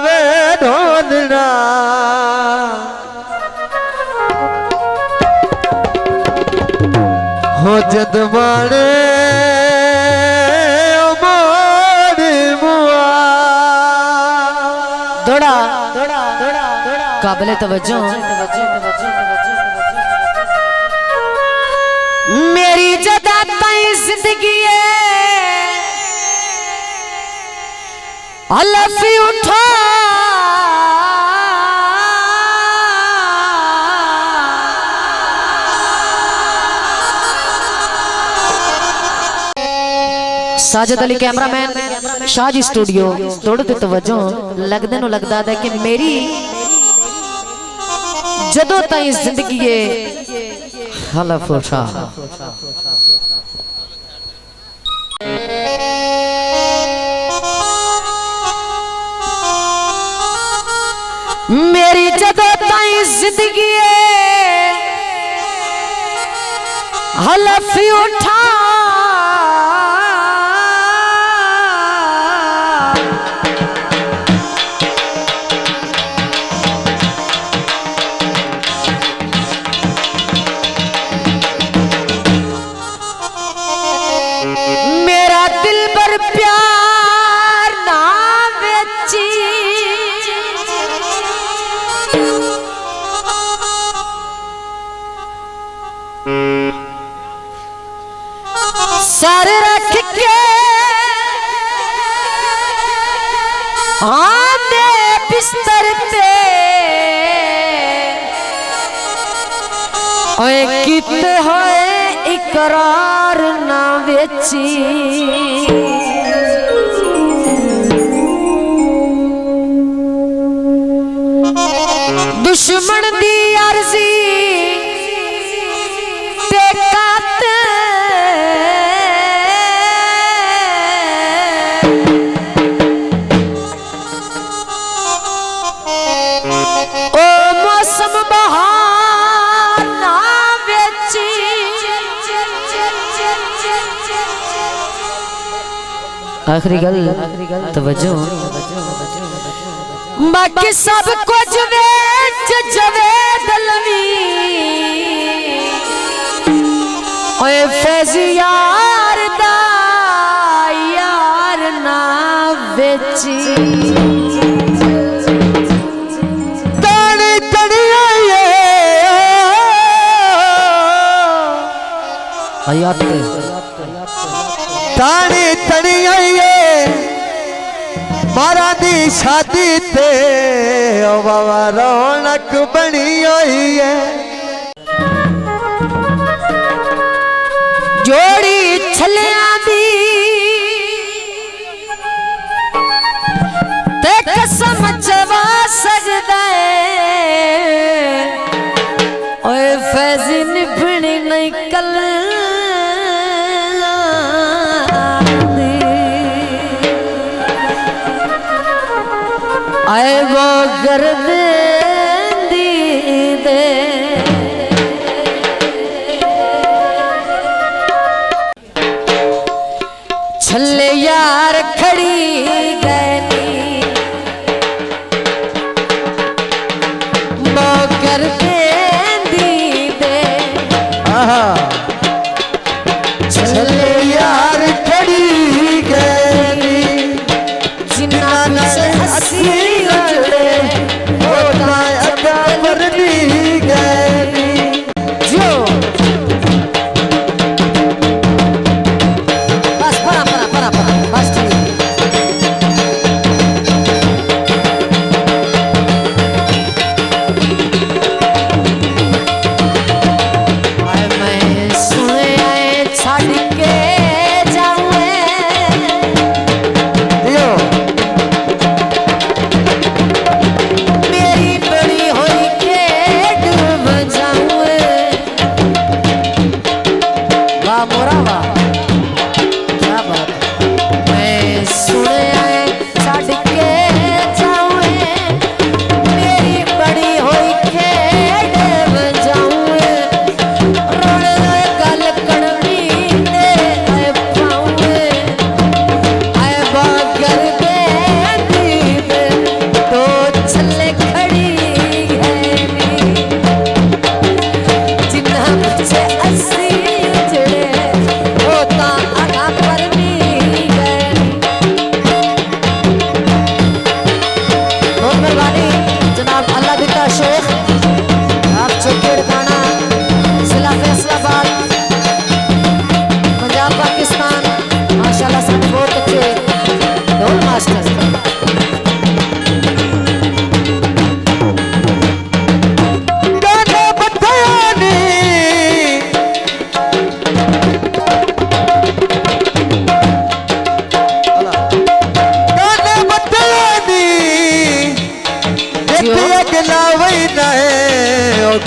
वे ढोलना हो जद मारे काबिले तवज्जो मेरी जदा ताई जिंदगी अलफी उठा साजिद अली कैमरामैन शाजी स्टूडियो थोड़े ते तवज्जो लगदे नु लगदा है कि मेरी जदों ताई जिंदगी हलफ उठा मेरी जदों ताई जिंदगी हलफ उठा प्यार ना बेची सर रख के आंदे बिस्तर पे ओए किते होए इकरार ना बेची दुश्मन दी अर्जी ते कात ओ मौसम बहार ना बेची आखिरी गल तवज्जो बाकी सब कुछ वेच जवे दलवी ओए फैज यार दा यार ना बेची ताने तड़िया हयात ताने तड़िया मारा दी शादी ते ओ बाबा रौनक बनी हुई है जोड़ी छलिया दी ते कसम चवा सजदा ओए फैज निभनी नहीं कल आए वो गर्द दे छले यार खड़ी गई वो गर्द दे छले यार खड़ी गई जिन्ना से हसी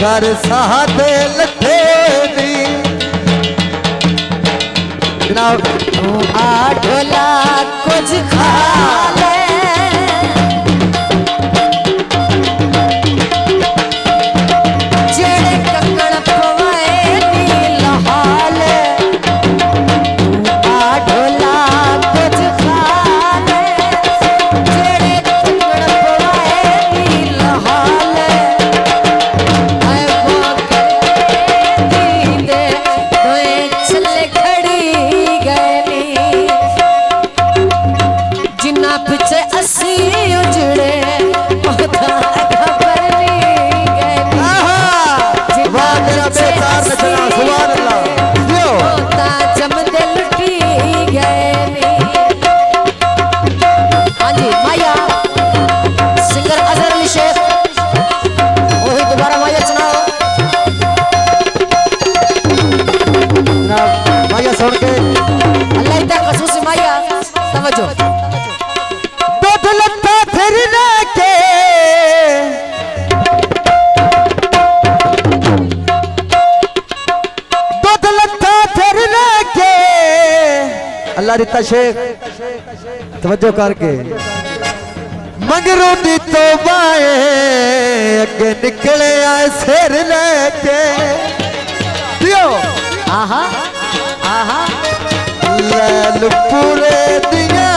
कर सादे लठे दी जनाब तू आठोला कुछ खा ले जेड़े कंगण पवाए नील हाल तू आठोला कुछ खा ले जेड़े कंगण पवाए नील हाल आए वो दीदे दोए चले खड़ी गए जिन्ना पिछे असी उजड़े ओदा खबर नहीं गई वाह मेरा बेकार नचना सुभान अल्लाह यो ओदा जमदे लुटी गए हाँ जी माया सिंगर अजहर अली शेख वही दोबारा माया सुनाओ जनाब भैया सुन के अल्लाह इतना खसूसी माया तवज्जो दूध लत्ता फिरने के दूध लत्ता फिरने के अल्लाह रिता शेख तवज्जो करके मंगरू दी तोबाए अगे निकले आए सिर लेके दियो आहा आहा लैल पूरे दिया